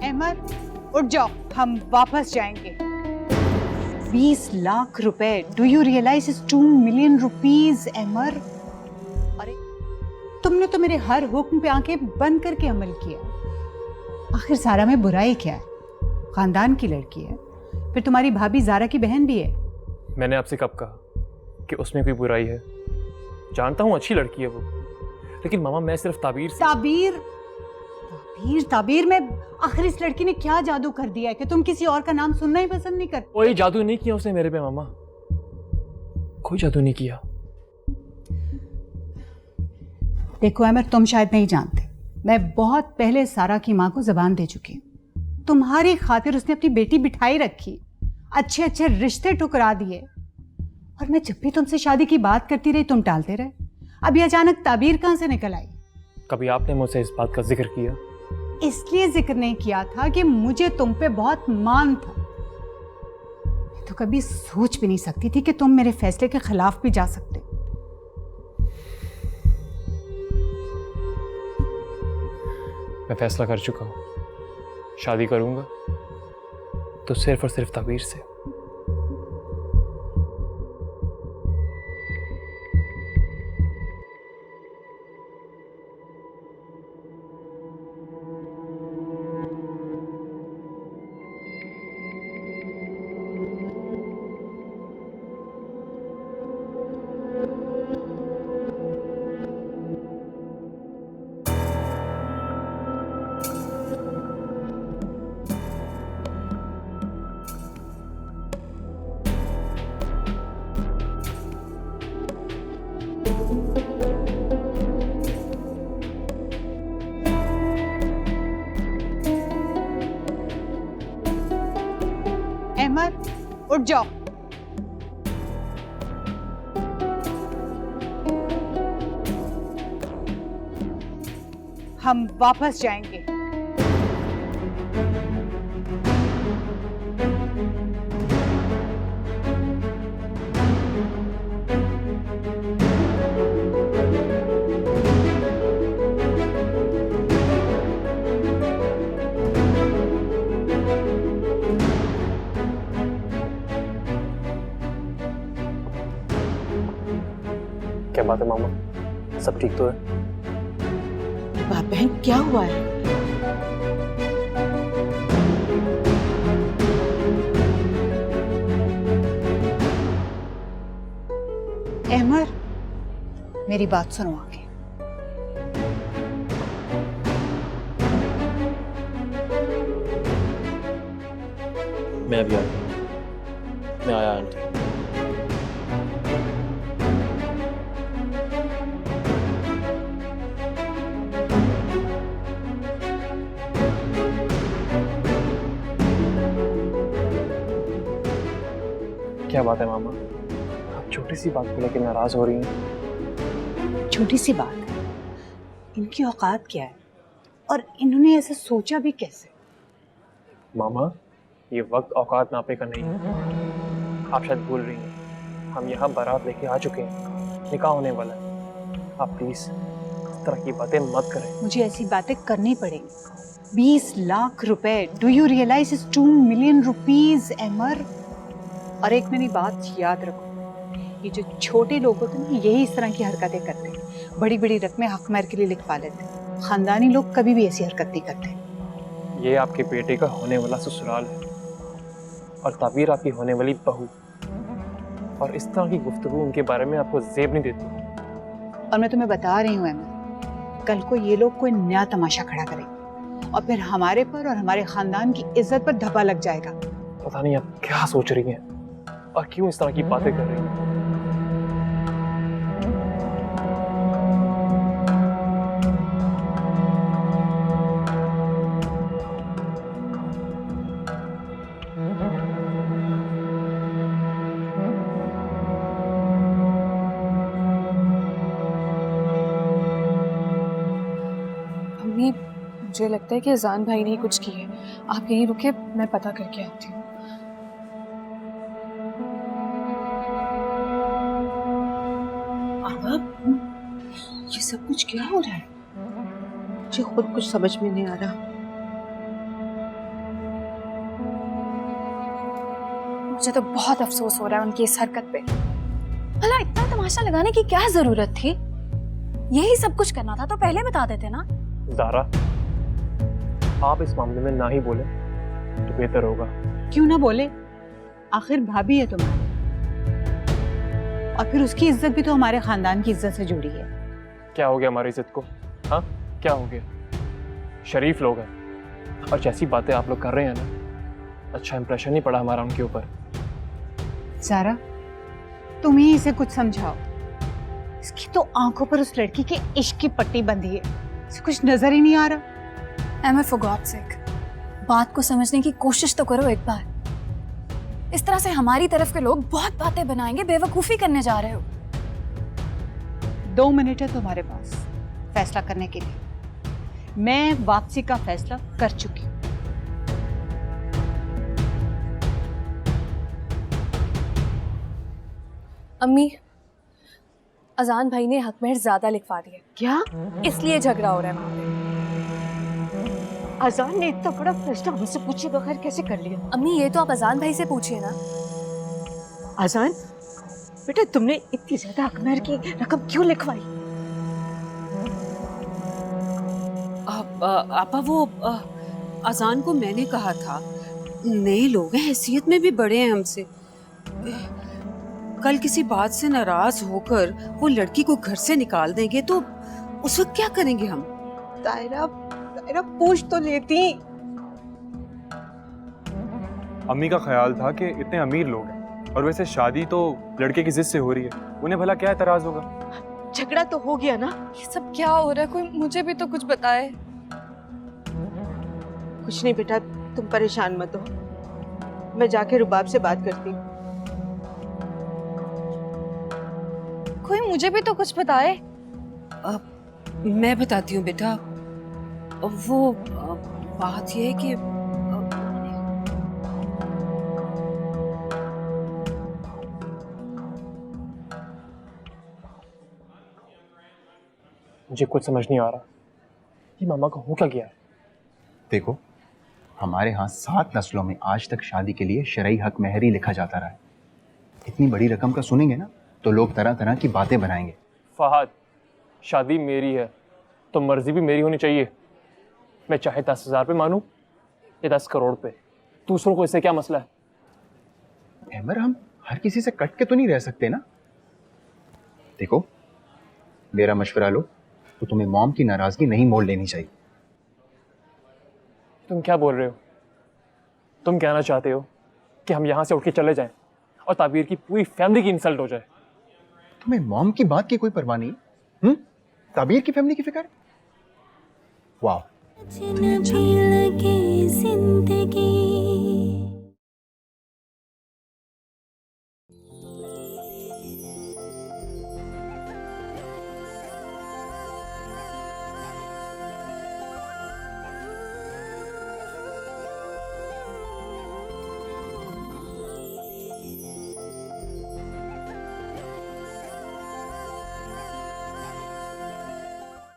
अहमद उठ जाओ, हम वापस जाएंगे। 20 लाख रुपए, do you realise is 2 million rupees Amar? अरे तुमने तो मेरे हर हुक्म पे आंखें बंद करके अमल किया। आखिर सारा में बुराई क्या है? खानदान की लड़की है, फिर तुम्हारी भाभी जारा की बहन भी है। मैंने आपसे कब कहा कि उसमें कोई बुराई है? जानता हूँ अच्छी लड़की है वो, लेकिन मामा मैं सिर्फ ताबीर से। ताबीर में आखिर इस लड़की ने क्या जादू कर दिया है कि तुम किसी और का नाम सुनना ही पसंद नहीं करते? कोई जादू नहीं किया उसने मेरे पे मामा, कोई जादू नहीं किया। देखो अमर, तुम शायद नहीं जानते, मैं बहुत पहले सारा की माँ को जबान दे चुकी हूँ। तुम्हारी खातिर उसने अपनी बेटी बिठाई रखी, अच्छे अच्छे रिश्ते ठुकरा दिए, और मैं जब भी तुमसे शादी की बात करती रही तुम टालते रहे। अभी अचानक ताबीर कहाँ से निकल आई? कभी आपने मुझसे इस बात का जिक्र किया? इसलिए जिक्र नहीं किया था कि मुझे तुम पे बहुत मान था। मैं तो कभी सोच भी नहीं सकती थी कि तुम मेरे फैसले के खिलाफ भी जा सकते। मैं फैसला कर चुका हूँ, शादी करूंगा तो सिर्फ और सिर्फ ताबीर से। अहमद उठ जाओ। हम वापस जाएंगे। क्या बात है मामा, सब ठीक तो है? बाप बहन क्या हुआ है? अहमद मेरी बात सुनो आगे। मैं अभी आया, मैं आया आंटी। क्या बात है मामा, आप छोटी सी बात को लेकर नाराज हो रही हैं? छोटी सी बात है, इनकी औकात क्या है और इन्होंने ऐसा सोचा भी कैसे? मामा ये वक्त औकात नापे का नहीं है, आप शायद भूल रही हैं। हम यहाँ बारात लेके आ चुके हैं, निकाह होने वाला है। आप प्लीज इस तरह की बातें मत करें। मुझे ऐसी बातें करनी पड़ेंगी। 20 लाख रुपए, do you realise is 2 million rupees Amar? और एक मेरी बात याद रखो, ये जो छोटे लोग होते हैं यही इस तरह की हरकतें करते हैं, बड़ी बड़ी रकमें हक महर के लिए लिखवा लेते हैं। खानदानी लोग कभी भी ऐसी हरकत नहीं करते। ये आपके बेटे का होने वाला ससुराल है और ताबीर आपकी होने वाली बहू, और इस तरह की गुफ्तगू उनके बारे में आपको जेब नहीं देती। और मैं तुम्हें बता रही हूँ अमर, कल को ये लोग कोई नया तमाशा खड़ा करेंगे और फिर हमारे पर और हमारे खानदान की इज्जत पर धब्बा लग जाएगा। पता नहीं आप क्या सोच रही हैं और क्यों इस तरह की बातें कर रही हैं। अम्मी, मुझे लगता है कि अजान भाई ने कुछ की है। आप यहीं रुके, मैं पता करके आती हूँ। ये सब कुछ क्या हो रहा है? मुझे खुद कुछ समझ में नहीं आ रहा। मुझे तो बहुत अफसोस हो रहा है उनकी इस हरकत पे। भला इतना तमाशा लगाने की क्या जरूरत थी? यही सब कुछ करना था तो पहले बता देते ना। ज़ारा, आप इस मामले में ना ही बोले तो बेहतर होगा। क्यों ना बोले, आखिर भाभी है तुम्हारी, और फिर उसकी इज्जत भी तो हमारे खानदान की इज्जत से जुड़ी है। क्या हो गया हमारी इज्जत को? हाँ, क्या हो गया? शरीफ लोग हैं और जैसी बातें आप लोग कर रहे हैं ना, अच्छा इंप्रेशन नहीं पड़ा हमारा उनके ऊपर। ज़ारा, तुम ही इसे कुछ समझाओ। इसकी तो आंखों पर उस लड़की के इश्क की पट्टी बंधी है, इसे कुछ नजर ही नहीं आ रहा। एमा, फॉर गॉड सेक, बात को समझने की कोशिश तो करो एक बार। इस तरह से हमारी तरफ के लोग बहुत बातें बनाएंगे, बेवकूफी करने जा रहे हो। 2 मिनट है तुम्हारे पास फैसला करने के लिए। मैं वापसी का फैसला कर चुकी हूँ। अम्मी, अजान भाई ने हक मेहर ज्यादा लिखवा दिया, क्या? इसलिए झगड़ा हो रहा है वहाँ पे। अजान ने इतना बड़ा प्रश्न हमसे पूछे बगैर कैसे कर लिया? अम्मी, ये तो आप अजान भाई से पूछिए ना। अजान, बेटा तुमने इतनी ज्यादा अकमेर की रकम क्यों लिखवाई? आपा वो अजान को मैंने कहा था, नए लोग हैं, हैसियत में भी बड़े हैं हमसे। कल किसी बात से नाराज होकर वो लड़की को घर से निकाल देंगे तो उस वक्त क्या करेंगे हम? तायरा, तायरा पूछ तो लेती। अम्मी का ख्याल था कि इतने अमीर लोग हैं और वैसे शादी तो लड़के की जिद से हो रही है, उन्हें भला क्या एतराज होगा? झगड़ा तो हो गया ना? ये सब क्या हो रहा है? कोई मुझे भी तो कुछ बताए। कुछ नहीं बेटा, तुम परेशान मत हो, मैं जाके रुबाब से बात करती हूँ। कोई मुझे भी तो कुछ बताए। मैं बताती हूँ बेटा। वो बात यह है कि मुझे कुछ समझ नहीं आ रहा, ये मामा को हो क्या गया है? देखो, हमारे यहाँ 7 नस्लों में आज तक शादी के लिए शरई हक महर ही लिखा जाता रहा है। इतनी बड़ी रकम का सुनेंगे ना तो लोग तरह तरह की बातें बनाएंगे। फहद, शादी मेरी है तो मर्जी भी मेरी होनी चाहिए। मैं चाहे 10,000 पे मानूं या 10 करोड़ पे, दूसरों को इससे क्या मसला है? अहमर, हम हर किसी से कट के तो नहीं रह सकते ना। देखो, मेरा मशवरा लो तो तुम्हें मॉम की नाराजगी नहीं मोल लेनी चाहिए। तुम क्या बोल रहे हो? तुम कहना चाहते हो कि हम यहाँ से उठ के चले जाएं और ताबीर की पूरी फैमिली की इंसल्ट हो जाए? तुम्हें मॉम की बात की कोई परवाह नहीं? ताबीर की फैमिली की फिक्र है? वाह। अजनबी लगे जिंदगी